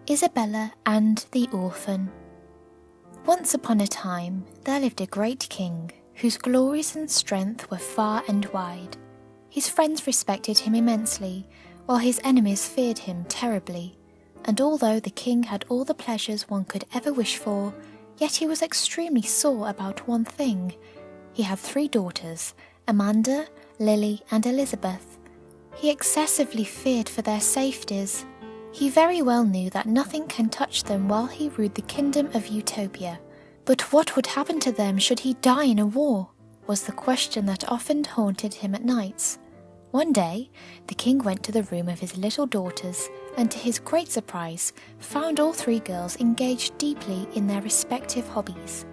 Isabella and the Orphan. Once upon a time, there lived a great king, whose glories and strength were far and wide. His friends respected him immensely, while his enemies feared him terribly. And although the king had all the pleasures one could ever wish for, yet he was extremely sore about one thing. He had 3 daughters, Amanda, Lily, and Elizabeth. He excessively feared for their safeties. He very well knew that nothing can touch them while he ruled the kingdom of Utopia. But what would happen to them should he die in a war, was the question that often haunted him at nights. One day, the king went to the room of his little daughters, and to his great surprise, found all 3 girls engaged deeply in their respective hobbies.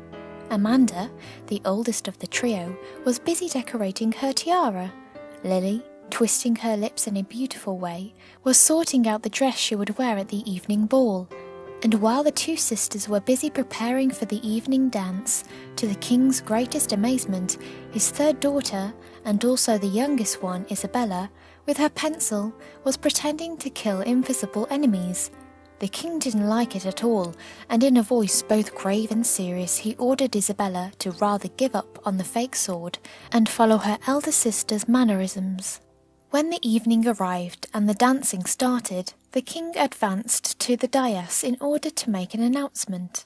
Amanda, the oldest of the trio, was busy decorating her tiara. Lily, twisting her lips in a beautiful way, was sorting out the dress she would wear at the evening ball. And while the 2 sisters were busy preparing for the evening dance, to the king's greatest amazement, his 3rd daughter, and also the youngest one, Isabella, with her pencil, was pretending to kill invisible enemies. The king didn't like it at all, and in a voice both grave and serious he ordered Isabella to rather give up on the fake sword and follow her elder sister's mannerisms. When the evening arrived and the dancing started, the king advanced to the dais in order to make an announcement.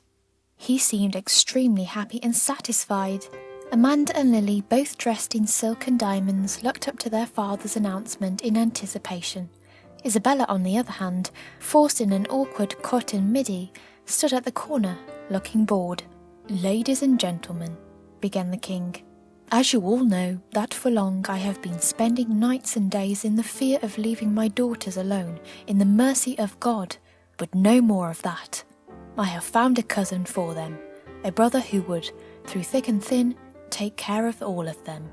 He seemed extremely happy and satisfied. Amanda and Lily, both dressed in silk and diamonds, looked up to their father's announcement in anticipation. Isabella, on the other hand, forced in an awkward cotton midi, stood at the corner, looking bored. "Ladies and gentlemen," began the king, "as you all know, that for long I have been spending nights and days in the fear of leaving my daughters alone, in the mercy of God, but no more of that. I have found a cousin for them, a brother who would, through thick and thin, take care of all of them."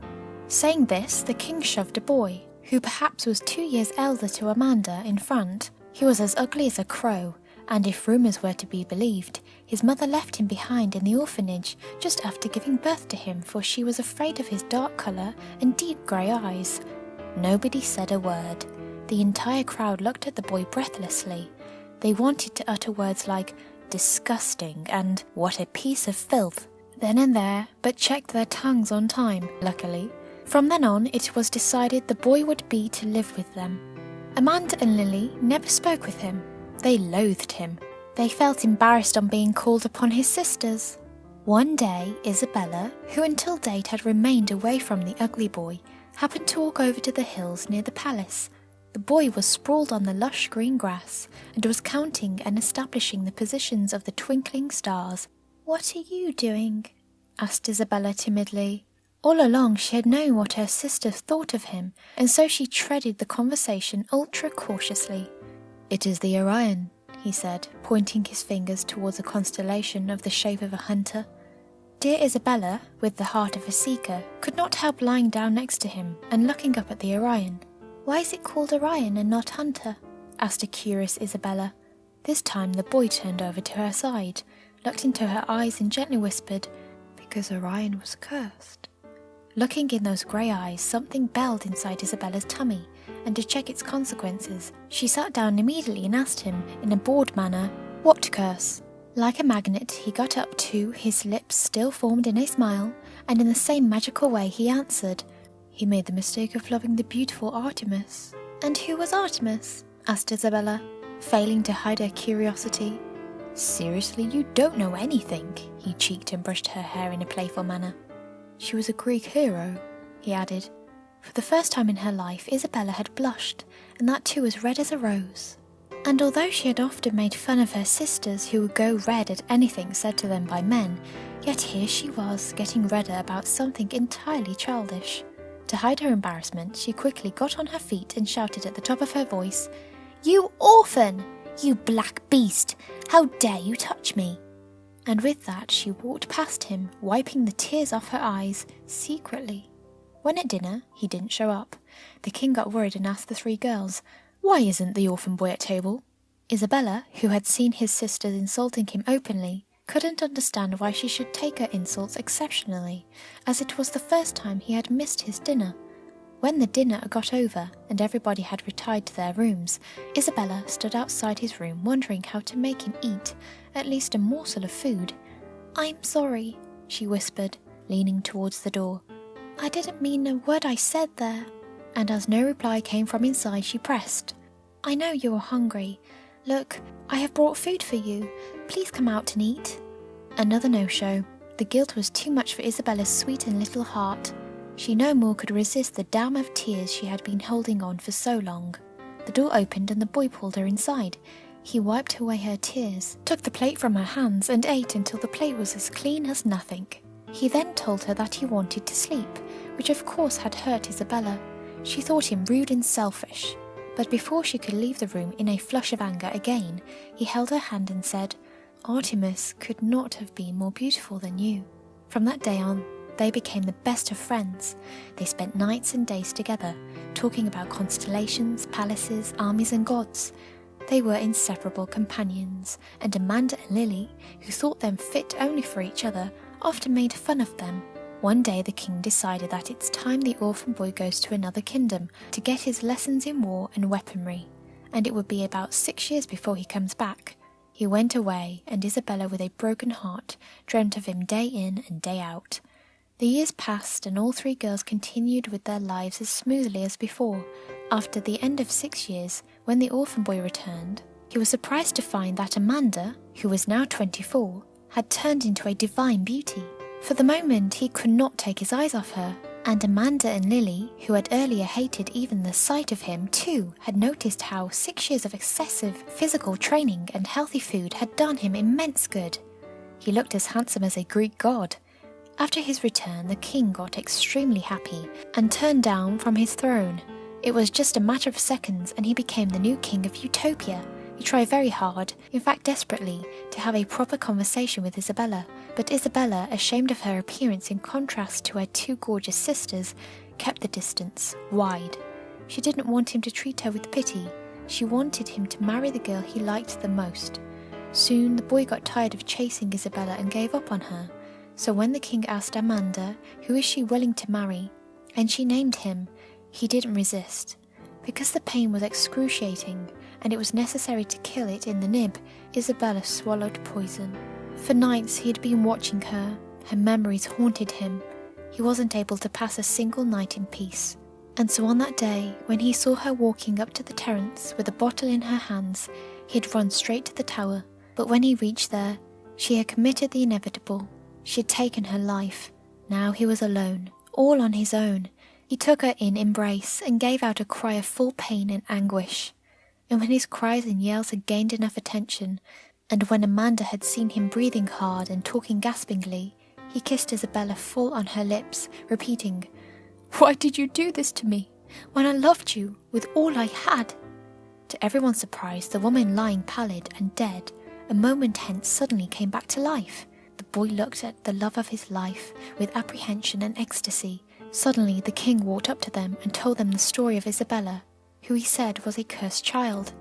Saying this, the king shoved a boy, who perhaps was 2 years elder to Amanda, in front. He was as ugly as a crow, and if rumours were to be believed, his mother left him behind in the orphanage just after giving birth to him, for she was afraid of his dark colour and deep grey eyes. Nobody said a word. The entire crowd looked at the boy breathlessly. They wanted to utter words like "disgusting" and "what a piece of filth" then and there, but checked their tongues on time, luckily. From then on, it was decided the boy would be to live with them. Amanda and Lily never spoke with him. They loathed him. They felt embarrassed on being called upon his sisters. One day, Isabella, who until date had remained away from the ugly boy, happened to walk over to the hills near the palace. The boy was sprawled on the lush green grass and was counting and establishing the positions of the twinkling stars. "What are you doing?" asked Isabella timidly. All along she had known what her sisters thought of him, and so she treaded the conversation ultra-cautiously. "It is the Orion," he said, pointing his fingers towards a constellation of the shape of a hunter. Dear Isabella, with the heart of a seeker, could not help lying down next to him and looking up at the Orion. "Why is it called Orion and not Hunter?" asked a curious Isabella. This time the boy turned over to her side, looked into her eyes and gently whispered, "Because Orion was cursed." Looking in those grey eyes, something belled inside Isabella's tummy, and to check its consequences, she sat down immediately and asked him, in a bored manner, "What curse?" Like a magnet, he got up too, his lips still formed in a smile, and in the same magical way he answered, "He made the mistake of loving the beautiful Artemis." "And who was Artemis?" asked Isabella, failing to hide her curiosity. "Seriously, you don't know anything," he cheeked and brushed her hair in a playful manner. "She was a Greek hero," he added. For the first time in her life, Isabella had blushed, and that too as red as a rose. And although she had often made fun of her sisters who would go red at anything said to them by men, yet here she was, getting redder about something entirely childish. To hide her embarrassment, she quickly got on her feet and shouted at the top of her voice, "You orphan! You black beast! How dare you touch me!" And with that she walked past him, wiping the tears off her eyes, secretly. When at dinner he didn't show up, the king got worried and asked the 3 girls, "Why isn't the orphan boy at table?" Isabella, who had seen his sisters insulting him openly, couldn't understand why she should take her insults exceptionally, as it was the first time he had missed his dinner. When the dinner got over and everybody had retired to their rooms, Isabella stood outside his room wondering how to make him eat at least a morsel of food. "I'm sorry," she whispered, leaning towards the door. "I didn't mean a word I said there." And as no reply came from inside, she pressed. "I know you are hungry. Look, I have brought food for you. Please come out and eat." Another no-show. The guilt was too much for Isabella's sweetened little heart. She no more could resist the dam of tears she had been holding on for so long. The door opened and the boy pulled her inside. He wiped away her tears, took the plate from her hands and ate until the plate was as clean as nothing. He then told her that he wanted to sleep, which of course had hurt Isabella. She thought him rude and selfish. But before she could leave the room in a flush of anger again, he held her hand and said, "Artemis could not have been more beautiful than you." From that day on, they became the best of friends. They spent nights and days together, talking about constellations, palaces, armies and gods. They were inseparable companions, and Amanda and Lily, who thought them fit only for each other, often made fun of them. One day the king decided that it's time the orphan boy goes to another kingdom to get his lessons in war and weaponry, and it would be about 6 years before he comes back. He went away, and Isabella, with a broken heart, dreamt of him day in and day out. The years passed, and all three girls continued with their lives as smoothly as before. After the end of 6 years, when the orphan boy returned, he was surprised to find that Amanda, who was now 24, had turned into a divine beauty. For the moment, he could not take his eyes off her, and Amanda and Lily, who had earlier hated even the sight of him, too, had noticed how 6 years of excessive physical training and healthy food had done him immense good. He looked as handsome as a Greek god. After his return, the king got extremely happy and turned down from his throne. It was just a matter of seconds and he became the new king of Utopia. He tried very hard, in fact desperately, to have a proper conversation with Isabella, but Isabella, ashamed of her appearance in contrast to her two gorgeous sisters, kept the distance wide. She didn't want him to treat her with pity. She wanted him to marry the girl he liked the most. Soon the boy got tired of chasing Isabella and gave up on her. So when the king asked Amanda, who is she willing to marry, and she named him, he didn't resist. Because the pain was excruciating, and it was necessary to kill it in the nib, Isabella swallowed poison. For nights he had been watching her. Her memories haunted him. He wasn't able to pass a single night in peace. And so on that day, when he saw her walking up to the terrace with a bottle in her hands, he had run straight to the tower. But when he reached there, she had committed the inevitable. She had taken her life. Now he was alone, all on his own. He took her in embrace and gave out a cry of full pain and anguish. And when his cries and yells had gained enough attention, and when Amanda had seen him breathing hard and talking gaspingly, he kissed Isabella full on her lips, repeating, "Why did you do this to me, when I loved you with all I had?" To everyone's surprise, the woman lying pallid and dead, a moment hence suddenly came back to life. The boy looked at the love of his life with apprehension and ecstasy. Suddenly the king walked up to them and told them the story of Isabella, who he said was a cursed child.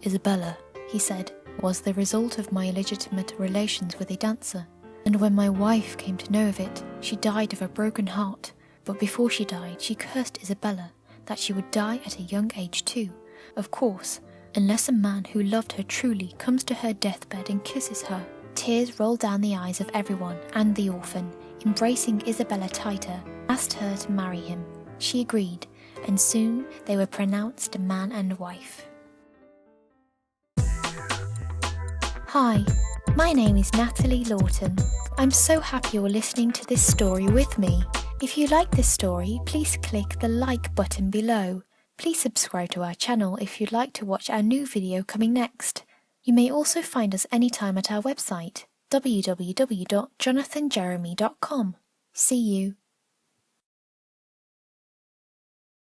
"Isabella," he said, "was the result of my illegitimate relations with a dancer, and when my wife came to know of it, she died of a broken heart. But before she died, she cursed Isabella, that she would die at a young age too. Of course, unless a man who loved her truly comes to her deathbed and kisses her." Tears rolled down the eyes of everyone, and the orphan, embracing Isabella tighter, asked her to marry him. She agreed, and soon they were pronounced man and wife. Hi, my name is Natalie Lawton. I'm so happy you're listening to this story with me. If you like this story, please click the like button below. Please subscribe to our channel if you'd like to watch our new video coming next. You may also find us anytime at our website, www.jonathanjeremy.com. See you.